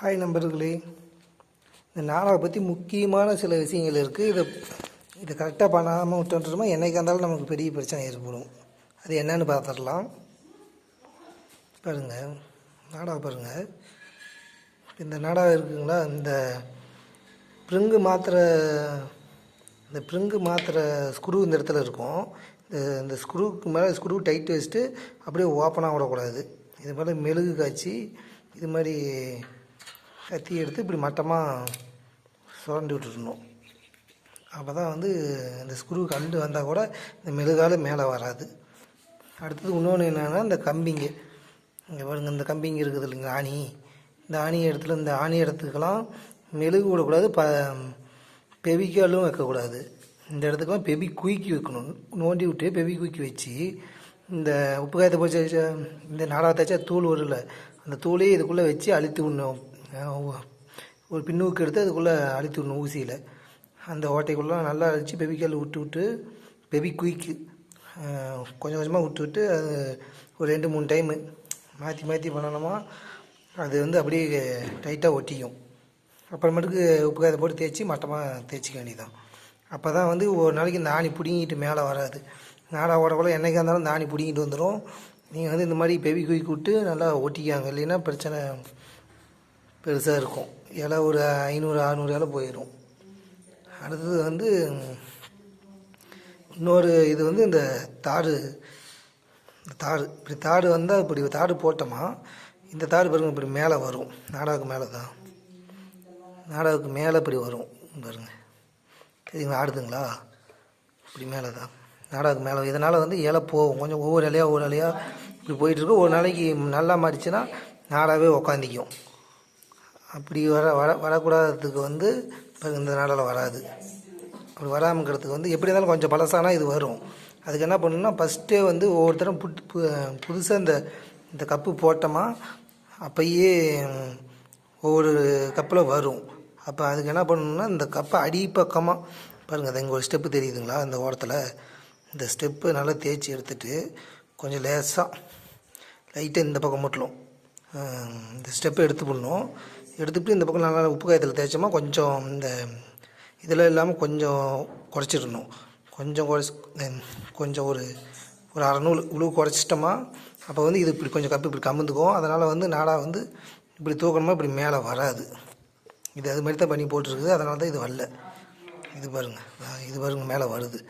Hi நண்பர்களே, இந்த நாளாவை பற்றி முக்கியமான சில விஷயங்கள் இருக்குது. இதை கரெக்டாக பண்ணாமல் விட்டுன்றோமா என்றைக்கா இருந்தாலும் நமக்கு பெரிய பிரச்சனை ஏற்படும். அது என்னன்னு பார்த்துடலாம். பாருங்கள், நாடாவை பாருங்கள். இந்த நாடாவை இருக்குங்களா, இந்த ப்ரிங்கு மாத்திர ஸ்க்ரூ இந்த இடத்துல இருக்கும். இந்த ஸ்க்ரூவுக்கு மேலே ஸ்க்ரூ டைட் வச்சுட்டு அப்படியே ஓப்பனாக விடக்கூடாது. இது மாதிரி மெழுகு காய்ச்சி இது மாதிரி கத்தி எடுத்து இப்படி மட்டமாக சுரண்டி விட்டுருணும். அப்போ தான் இந்த ஸ்க்ரூ கண்டு வந்தால் கூட இந்த மெழுகால் மேலே வராது. அடுத்தது இன்னொன்று என்னென்னா, இந்த கம்பிங்க இங்கே பாருங்கள், இந்த கம்பிங்க இருக்குது இல்லைங்க, ஆணி. இந்த ஆணி இடத்துக்கெல்லாம் மெழுகு விடக்கூடாது, பெவிக்காலும் வைக்கக்கூடாது. இந்த இடத்துக்கெல்லாம் பெவி குயிக்கி வைக்கணும். நோண்டி விட்டு பெவி குயிக்கி வச்சு இந்த உப்பு காயத்தை போச்சு இந்த நாடாக தைச்சா தூள் வரும்ல, அந்த தூளையே இதுக்குள்ளே வச்சு அழுத்தி விடணும். ஒரு பின்னூக்கு எடுத்து அதுக்குள்ளே அழுத்தி விடணும். ஊசியில் அந்த ஓட்டைக்குள்ளே நல்லா அழித்து பெவிக்கால் விட்டு பெவி குயிக்கு கொஞ்சம் கொஞ்சமாக விட்டு அது ஒரு 2-3 டைமு மாற்றி பண்ணணுமா, அது அப்படியே டைட்டாக ஒட்டிக்கும். அப்புறமேட்டுக்கு உப்பு காயத்தை போட்டு தேய்ச்சி மட்டமாக தேய்ச்சிக்க வேண்டியதான். அப்போ தான் ஒரு நாளைக்கு இந்த ஆணி பிடிங்கிட்டு மேலே வராது. நாடா ஓடக்குள்ள என்றைக்கா இருந்தாலும் இந்த ஆணி பிடிங்கிட்டு வந்துடும். நீங்கள் இந்த மாதிரி பெவி குயிக்கு விட்டு நல்லா ஒட்டிக்காங்க, இல்லைன்னா பிரச்சனை பெருசாக இருக்கும். இலை ஒரு 500-600 இலை போயிடும். அடுத்தது இன்னொரு இது இந்த தாடு இப்படி தாடு வந்தால் இப்படி தாடு போட்டோமா, இந்த தாடு பாருங்கள் இப்படி மேலே வரும். நாடாவுக்கு மேலே தான், நாடாவுக்கு மேலே இப்படி வரும் பாருங்கள், சரிங்களா? ஆடுதுங்களா? இப்படி மேலே தான் நாடாவுக்கு மேலே. இதனால் இலை போகும் கொஞ்சம், ஒவ்வொரு இலையாக இப்படி போயிட்டுருக்கு. ஒரு நாளைக்கு நல்லா மாறிச்சுன்னா நாடாவே உக்காந்திக்கும். அப்படி வரக்கூடாததுக்கு இந்த நாடால் வராது. அப்படி வராமங்கிறதுக்கு எப்படி இருந்தாலும் கொஞ்சம் பழசானால் இது வரும். அதுக்கு என்ன பண்ணணும்னா, ஃபஸ்ட்டே ஒவ்வொருத்தரும் புதுசாக இந்த கப்பு போட்டோமா அப்பயே ஒவ்வொரு கப்பில் வரும். அப்போ அதுக்கு என்ன பண்ணணும்னா, இந்த கப்பை அடிப்பக்கமாக பாருங்கள், அது இங்கே ஒரு ஸ்டெப்பு தெரியுதுங்களா, இந்த ஓரத்தில் இந்த ஸ்டெப்பு நல்லா தேய்ச்சி எடுத்துகிட்டு கொஞ்சம் லைட்டாக இந்த பக்கம் மட்டும் இந்த ஸ்டெப்பை எடுத்து போடணும். எடுத்துகிட்டு இந்த பக்கம் நல்லா உப்பு காயத்தில் தேய்ச்சோமா கொஞ்சம் இந்த இதில் இல்லாமல் கொஞ்சம் குறைச்சிடணும். கொஞ்சம் ஒரு அரை நூல் உழுவு குறைச்சிட்டோமா, அப்போ இது இப்படி கொஞ்சம் கப்பு இப்படி கமுந்துக்கும். அதனால் நாடா இப்படி தூக்கணுமா இப்படி மேலே வராது. இது அது மாதிரி தான் பண்ணி போட்டிருக்குது. அதனால தான் இது வரல. இது பாருங்கள் மேலே வருது.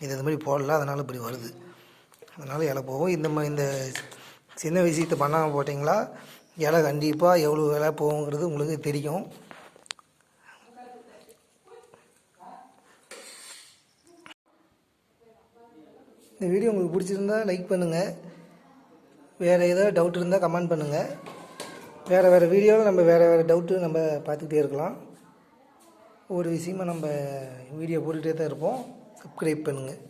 இது மாதிரி போடல, அதனால் இப்படி வருது. அதனால் இலை போகும். இந்த சின்ன விஷயத்தை பண்ணாமல் போட்டிங்களா இலை கண்டிப்பாக எவ்வளோ இலை போகுங்கிறது உங்களுக்கு தெரியும். இந்த வீடியோ உங்களுக்கு பிடிச்சிருந்தா லைக் பண்ணுங்கள். வேறு ஏதாவது டவுட் இருந்தால் கமெண்ட் பண்ணுங்கள். வேறு வீடியோவில் நம்ம வேறு டவுட்டு நம்ம பார்த்துக்கிட்டே இருக்கலாம். ஒரு விஷயமாக நம்ம வீடியோ போட்டுகிட்டே தான் இருப்போம். சப்ஸ்கிரைப் பண்ணுங்கள்.